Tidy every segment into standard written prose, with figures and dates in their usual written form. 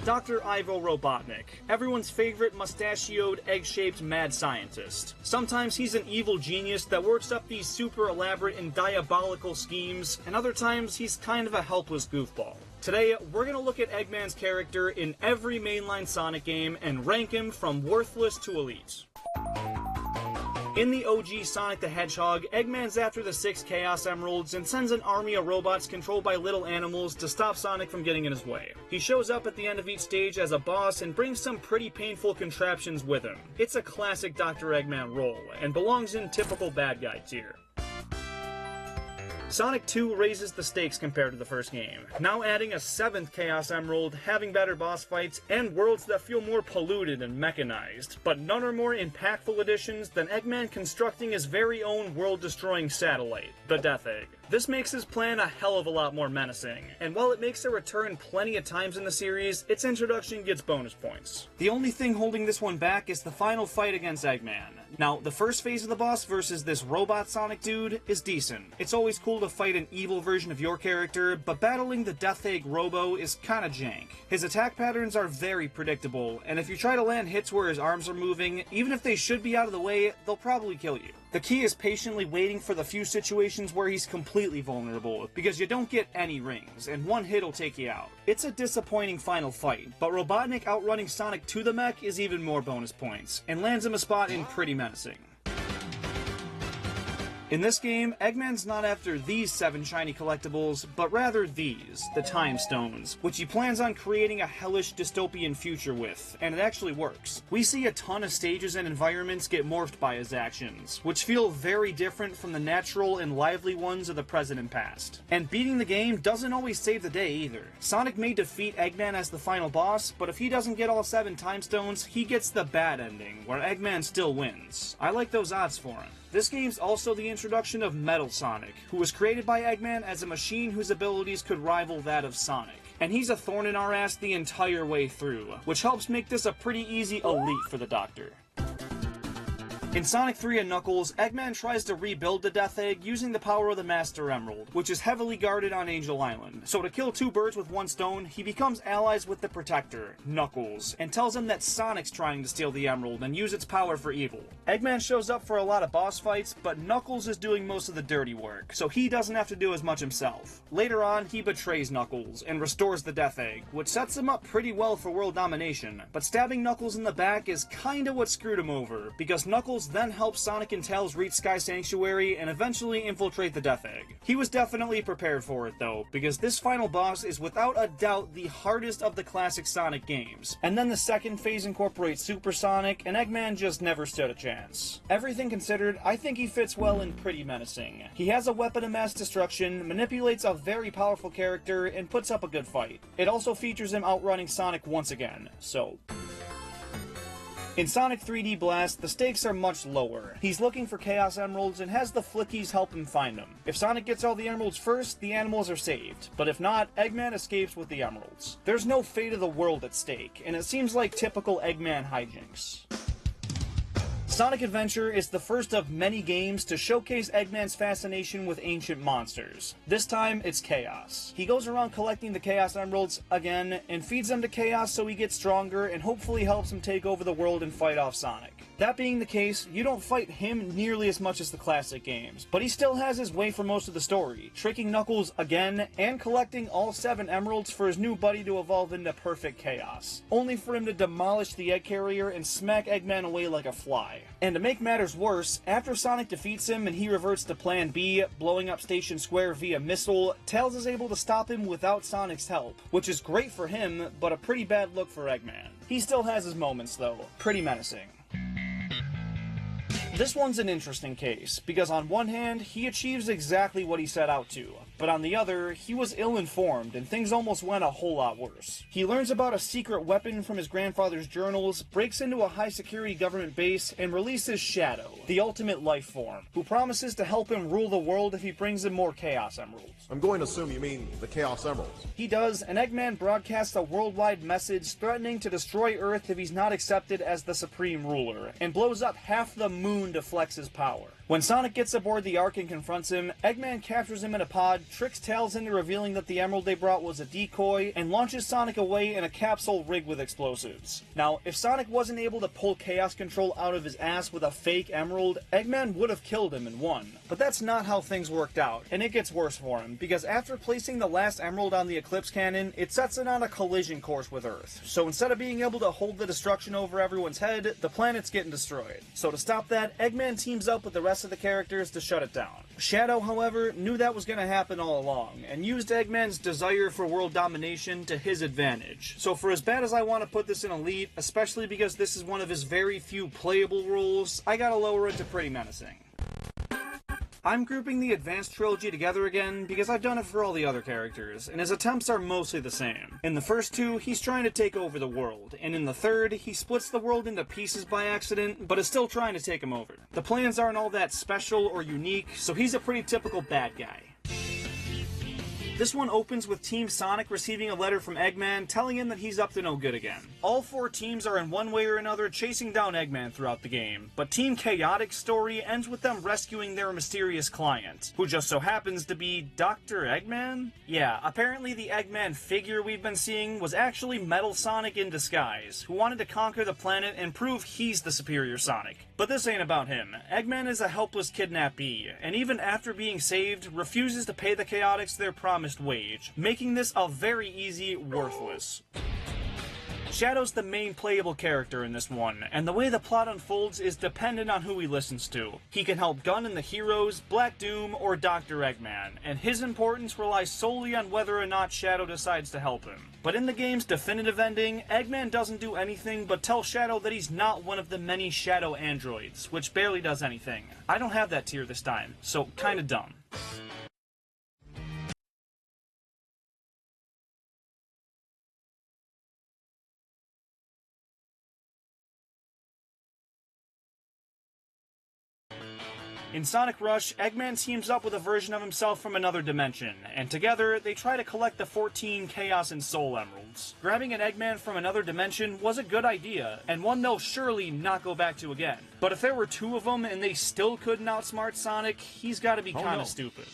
Dr. Ivo Robotnik, everyone's favorite mustachioed, egg-shaped mad scientist. Sometimes he's an evil genius that works up these super elaborate and diabolical schemes, and other times he's kind of a helpless goofball. Today, we're going to look at Eggman's character in every mainline Sonic game and rank him from worthless to elite. In the OG Sonic the Hedgehog, Eggman's after the 6 Chaos Emeralds and sends an army of robots controlled by little animals to stop Sonic from getting in his way. He shows up at the end of each stage as a boss and brings some pretty painful contraptions with him. It's a classic Dr. Eggman role, and belongs in typical bad guy tier. Sonic 2 raises the stakes compared to the first game, now adding a 7th Chaos Emerald, having better boss fights, and worlds that feel more polluted and mechanized, but none are more impactful additions than Eggman constructing his very own world-destroying satellite, the Death Egg. This makes his plan a hell of a lot more menacing, and while it makes a return plenty of times in the series, its introduction gets bonus points. The only thing holding this one back is the final fight against Eggman. Now, the first phase of the boss versus this robot Sonic dude is decent. It's always cool to fight an evil version of your character, but battling the Death Egg Robo is kinda jank. His attack patterns are very predictable, and if you try to land hits where his arms are moving, even if they should be out of the way, they'll probably kill you. The key is patiently waiting for the few situations where he's completely vulnerable, because you don't get any rings, and one hit will take you out. It's a disappointing final fight, but Robotnik outrunning Sonic to the mech is even more bonus points, and lands him a spot in pretty menacing. In this game, Eggman's not after these 7 shiny collectibles, but rather these, the Time Stones, which he plans on creating a hellish dystopian future with, and it actually works. We see a ton of stages and environments get morphed by his actions, which feel very different from the natural and lively ones of the present and past. And beating the game doesn't always save the day either. Sonic may defeat Eggman as the final boss, but if he doesn't get all 7 Time Stones, he gets the bad ending, where Eggman still wins. I like those odds for him. This game's also the introduction of Metal Sonic, who was created by Eggman as a machine whose abilities could rival that of Sonic. And he's a thorn in our ass the entire way through, which helps make this a pretty easy elite for the Doctor. In Sonic 3 and Knuckles, Eggman tries to rebuild the Death Egg using the power of the Master Emerald, which is heavily guarded on Angel Island. So to kill 2 birds with 1 stone, he becomes allies with the Protector, Knuckles, and tells him that Sonic's trying to steal the Emerald and use its power for evil. Eggman shows up for a lot of boss fights, but Knuckles is doing most of the dirty work, so he doesn't have to do as much himself. Later on, he betrays Knuckles and restores the Death Egg, which sets him up pretty well for world domination, but stabbing Knuckles in the back is kinda what screwed him over, because Knuckles then helps Sonic and Tails reach Sky Sanctuary and eventually infiltrate the Death Egg. He was definitely prepared for it though, because this final boss is without a doubt the hardest of the classic Sonic games. And then the second phase incorporates Super Sonic, and Eggman just never stood a chance. Everything considered, I think he fits well in Pretty Menacing. He has a weapon of mass destruction, manipulates a very powerful character, and puts up a good fight. It also features him outrunning Sonic once again, so... In Sonic 3D Blast, the stakes are much lower. He's looking for Chaos Emeralds and has the Flickies help him find them. If Sonic gets all the Emeralds first, the animals are saved. But if not, Eggman escapes with the Emeralds. There's no fate of the world at stake, and it seems like typical Eggman hijinks. Sonic Adventure is the first of many games to showcase Eggman's fascination with ancient monsters. This time, it's Chaos. He goes around collecting the Chaos Emeralds again, and feeds them to Chaos so he gets stronger and hopefully helps him take over the world and fight off Sonic. That being the case, you don't fight him nearly as much as the classic games, but he still has his way for most of the story, tricking Knuckles again, and collecting all 7 emeralds for his new buddy to evolve into Perfect Chaos, only for him to demolish the egg carrier and smack Eggman away like a fly. And to make matters worse, after Sonic defeats him and he reverts to Plan B, blowing up Station Square via missile, Tails is able to stop him without Sonic's help, which is great for him, but a pretty bad look for Eggman. He still has his moments though, Pretty Menacing. This one's an interesting case, because on one hand, he achieves exactly what he set out to, but on the other, he was ill-informed and things almost went a whole lot worse. He learns about a secret weapon from his grandfather's journals, breaks into a high-security government base, and releases Shadow, the ultimate life form, who promises to help him rule the world if he brings him more Chaos Emeralds. I'm going to assume you mean the Chaos Emeralds. He does, and Eggman broadcasts a worldwide message threatening to destroy Earth if he's not accepted as the supreme ruler, and blows up half the moon to flex his power. When Sonic gets aboard the Ark and confronts him, Eggman captures him in a pod, tricks Tails into revealing that the emerald they brought was a decoy, and launches Sonic away in a capsule rigged with explosives. Now, if Sonic wasn't able to pull Chaos Control out of his ass with a fake emerald, Eggman would have killed him and won. But that's not how things worked out, and it gets worse for him, because after placing the last emerald on the Eclipse Cannon, it sets it on a collision course with Earth. So instead of being able to hold the destruction over everyone's head, the planet's getting destroyed. So to stop that, Eggman teams up with the rest of the characters to shut it down. Shadow, however, knew that was going to happen all along, and used Eggman's desire for world domination to his advantage. So for as bad as I want to put this in Elite, especially because this is one of his very few playable roles, I gotta lower it to pretty menacing. I'm grouping the Advanced Trilogy together again because I've done it for all the other characters, and his attempts are mostly the same. In the first two, he's trying to take over the world, and in the third, he splits the world into pieces by accident, but is still trying to take him over. The plans aren't all that special or unique, so he's a pretty typical bad guy. This one opens with Team Sonic receiving a letter from Eggman telling him that he's up to no good again. All four teams are in one way or another chasing down Eggman throughout the game, but Team Chaotic's story ends with them rescuing their mysterious client, who just so happens to be Dr. Eggman? Yeah, apparently the Eggman figure we've been seeing was actually Metal Sonic in disguise, who wanted to conquer the planet and prove he's the superior Sonic. But this ain't about him. Eggman is a helpless kidnappee, and even after being saved, refuses to pay the Chaotix their promised wage, making this a very easy worthless. Shadow's the main playable character in this one, and the way the plot unfolds is dependent on who he listens to. He can help Gun and the Heroes, Black Doom, or Dr. Eggman, and his importance relies solely on whether or not Shadow decides to help him. But in the game's definitive ending, Eggman doesn't do anything but tell Shadow that he's not one of the many Shadow androids, which barely does anything. I don't have that tier this time, so kinda dumb. In Sonic Rush, Eggman teams up with a version of himself from another dimension, and together, they try to collect the 14 Chaos and Soul Emeralds. Grabbing an Eggman from another dimension was a good idea, and one they'll surely not go back to again. But if there were two of them and they still couldn't outsmart Sonic, he's gotta be kinda stupid.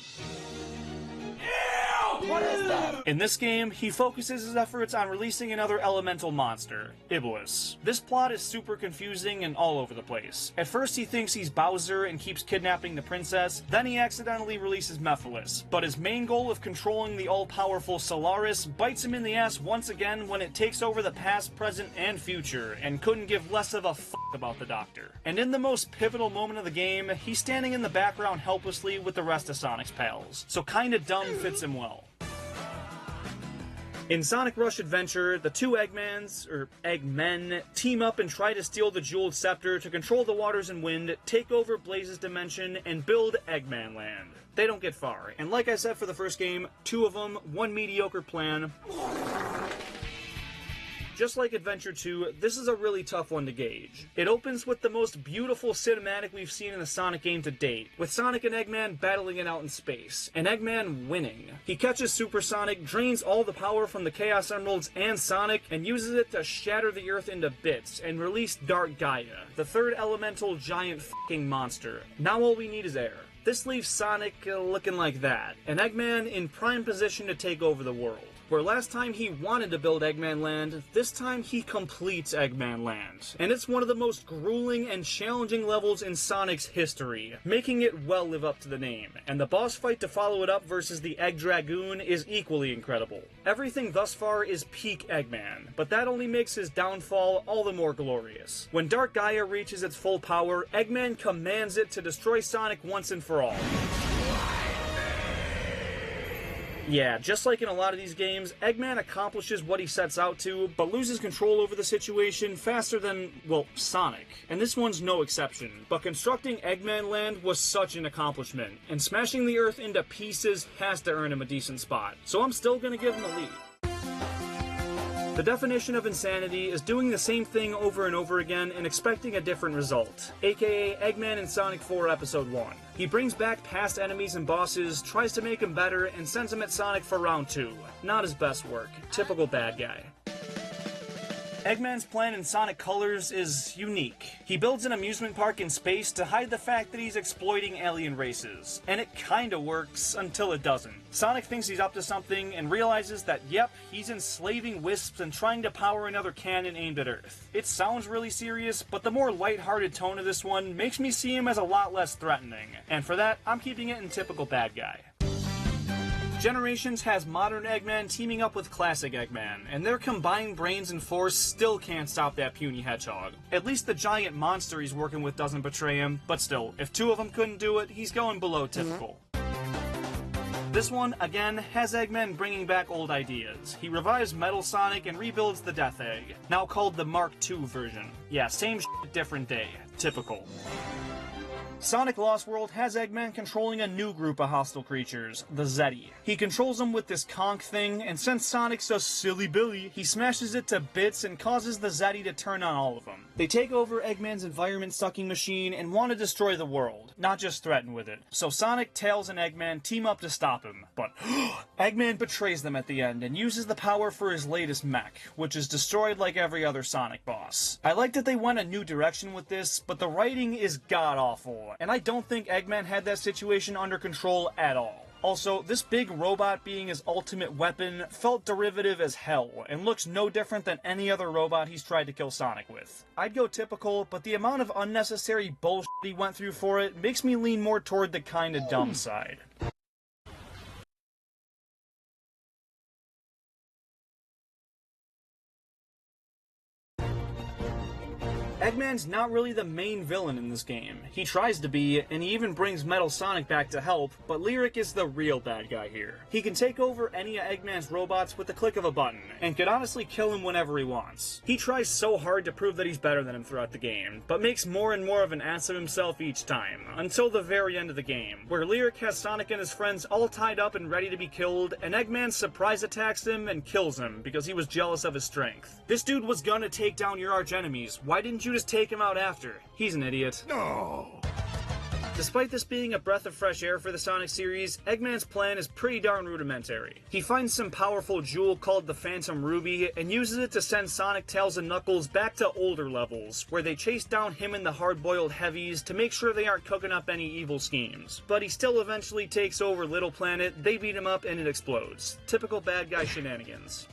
What is that? In this game, he focuses his efforts on releasing another elemental monster, Iblis. This plot is super confusing and all over the place. At first he thinks he's Bowser and keeps kidnapping the princess, then he accidentally releases Mephiles, but his main goal of controlling the all-powerful Solaris bites him in the ass once again when it takes over the past, present, and future, and couldn't give less of a fuck about the Doctor. And in the most pivotal moment of the game, he's standing in the background helplessly with the rest of Sonic's pals, so kinda dumb fits him well. In Sonic Rush Adventure, the two Eggmen, team up and try to steal the Jeweled Scepter to control the waters and wind, take over Blaze's dimension, and build Eggman Land. They don't get far, and like I said for the first game, two of them, one mediocre plan. Just like Adventure 2, this is a really tough one to gauge. It opens with the most beautiful cinematic we've seen in a Sonic game to date, with Sonic and Eggman battling it out in space, and Eggman winning. He catches Super Sonic, drains all the power from the Chaos Emeralds and Sonic, and uses it to shatter the Earth into bits and release Dark Gaia, the third elemental giant f***ing monster. Now all we need is air. This leaves Sonic looking like that, and Eggman in prime position to take over the world. Where last time he wanted to build Eggman Land, this time he completes Eggman Land. And it's one of the most grueling and challenging levels in Sonic's history, making it well live up to the name. And the boss fight to follow it up versus the Egg Dragoon is equally incredible. Everything thus far is peak Eggman, but that only makes his downfall all the more glorious. When Dark Gaia reaches its full power, Eggman commands it to destroy Sonic once and for all. Yeah, just like in a lot of these games, Eggman accomplishes what he sets out to, but loses control over the situation faster than, well, Sonic. And this one's no exception. But constructing Eggman Land was such an accomplishment, and smashing the Earth into pieces has to earn him a decent spot. So I'm still gonna give him a lead. The definition of insanity is doing the same thing over and over again and expecting a different result, aka Eggman in Sonic 4 Episode 1. He brings back past enemies and bosses, tries to make them better, and sends them at Sonic for round 2. Not his best work. Typical bad guy. Eggman's plan in Sonic Colors is unique. He builds an amusement park in space to hide the fact that he's exploiting alien races. And it kinda works until it doesn't. Sonic thinks he's up to something and realizes that, yep, he's enslaving wisps and trying to power another cannon aimed at Earth. It sounds really serious, but the more lighthearted tone of this one makes me see him as a lot less threatening. And for that, I'm keeping it in typical bad guy. Generations has modern Eggman teaming up with classic Eggman, and their combined brains and force still can't stop that puny hedgehog. At least the giant monster he's working with doesn't betray him, but still, if two of them couldn't do it, he's going below typical. This one, again, has Eggman bringing back old ideas. He revives Metal Sonic and rebuilds the Death Egg, now called the Mark II version. Yeah, same shit, different day. Typical. Sonic Lost World has Eggman controlling a new group of hostile creatures, the Zeti. He controls them with this conch thing, and since Sonic's a silly Billy, he smashes it to bits and causes the Zeti to turn on all of them. They take over Eggman's environment-sucking machine and want to destroy the world, not just threaten with it. So Sonic, Tails, and Eggman team up to stop him, but Eggman betrays them at the end and uses the power for his latest mech, which is destroyed like every other Sonic boss. I like that they went a new direction with this, but the writing is god-awful. And I don't think Eggman had that situation under control at all. Also, this big robot being his ultimate weapon felt derivative as hell, and looks no different than any other robot he's tried to kill Sonic with. I'd go typical, but the amount of unnecessary bullshit he went through for it makes me lean more toward the kinda dumb side. Eggman's not really the main villain in this game. He tries to be, and he even brings Metal Sonic back to help, but Lyric is the real bad guy here. He can take over any of Eggman's robots with the click of a button, and could honestly kill him whenever he wants. He tries so hard to prove that he's better than him throughout the game, but makes more and more of an ass of himself each time, until the very end of the game, where Lyric has Sonic and his friends all tied up and ready to be killed, and Eggman surprise attacks him and kills him because he was jealous of his strength. This dude was gonna take down your arch enemies. Why didn't you just take him out after? He's an idiot. No! Despite this being a breath of fresh air for the Sonic series, Eggman's plan is pretty darn rudimentary. He finds some powerful jewel called the Phantom Ruby and uses it to send Sonic, Tails, and Knuckles back to older levels, where they chase down him and the hard-boiled heavies to make sure they aren't cooking up any evil schemes. But he still eventually takes over Little Planet, they beat him up, and it explodes. Typical bad guy shenanigans.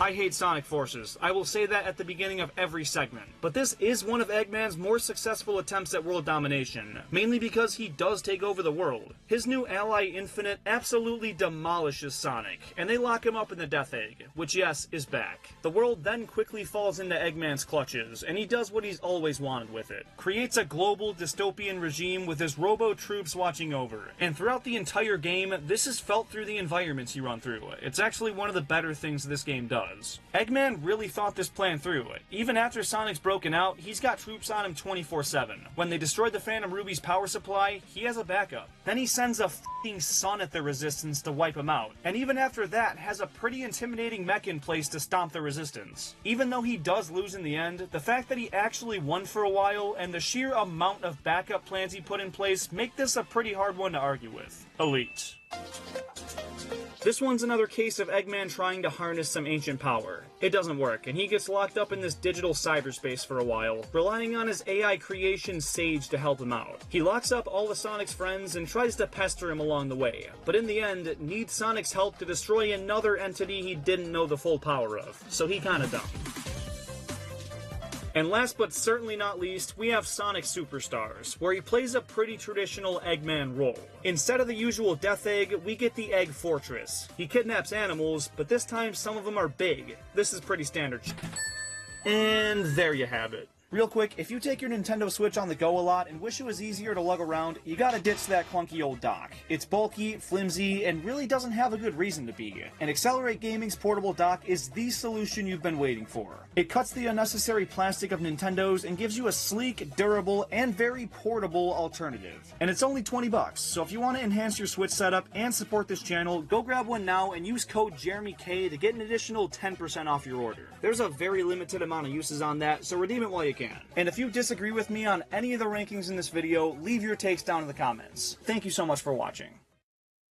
I hate Sonic Forces. I will say that at the beginning of every segment. But this is one of Eggman's more successful attempts at world domination, mainly because he does take over the world. His new ally Infinite absolutely demolishes Sonic, and they lock him up in the Death Egg, which yes, is back. The world then quickly falls into Eggman's clutches, and he does what he's always wanted with it. Creates a global dystopian regime with his robo-troops watching over. And throughout the entire game, this is felt through the environments you run through. It's actually one of the better things this game does. Eggman really thought this plan through. Even after Sonic's broken out, he's got troops on him 24/7. When they destroyed the Phantom Ruby's power supply, he has a backup. Then he sends a f***ing sun at the Resistance to wipe him out. And even after that, has a pretty intimidating mech in place to stomp the Resistance. Even though he does lose in the end, the fact that he actually won for a while, and the sheer amount of backup plans he put in place, make this a pretty hard one to argue with. Elite. This one's another case of Eggman trying to harness some ancient power. It doesn't work, and he gets locked up in this digital cyberspace for a while, relying on his AI creation Sage to help him out. He locks up all of Sonic's friends and tries to pester him along the way, but in the end, needs Sonic's help to destroy another entity he didn't know the full power of, so he kinda dumb. And last but certainly not least, we have Sonic Superstars, where he plays a pretty traditional Eggman role. Instead of the usual Death Egg, we get the Egg Fortress. He kidnaps animals, but this time some of them are big. This is pretty standard shit. And there you have it. Real quick, if you take your Nintendo Switch on the go a lot and wish it was easier to lug around, you gotta ditch that clunky old dock. It's bulky, flimsy, and really doesn't have a good reason to be. And Accelerate Gaming's portable dock is the solution you've been waiting for. It cuts the unnecessary plastic of Nintendo's and gives you a sleek, durable, and very portable alternative. And it's only $20, so if you want to enhance your Switch setup and support this channel, go grab one now and use code JeremyK to get an additional 10% off your order. There's a very limited amount of uses on that, so redeem it while you can. And if you disagree with me on any of the rankings in this video, leave your takes down in the comments. Thank you so much for watching.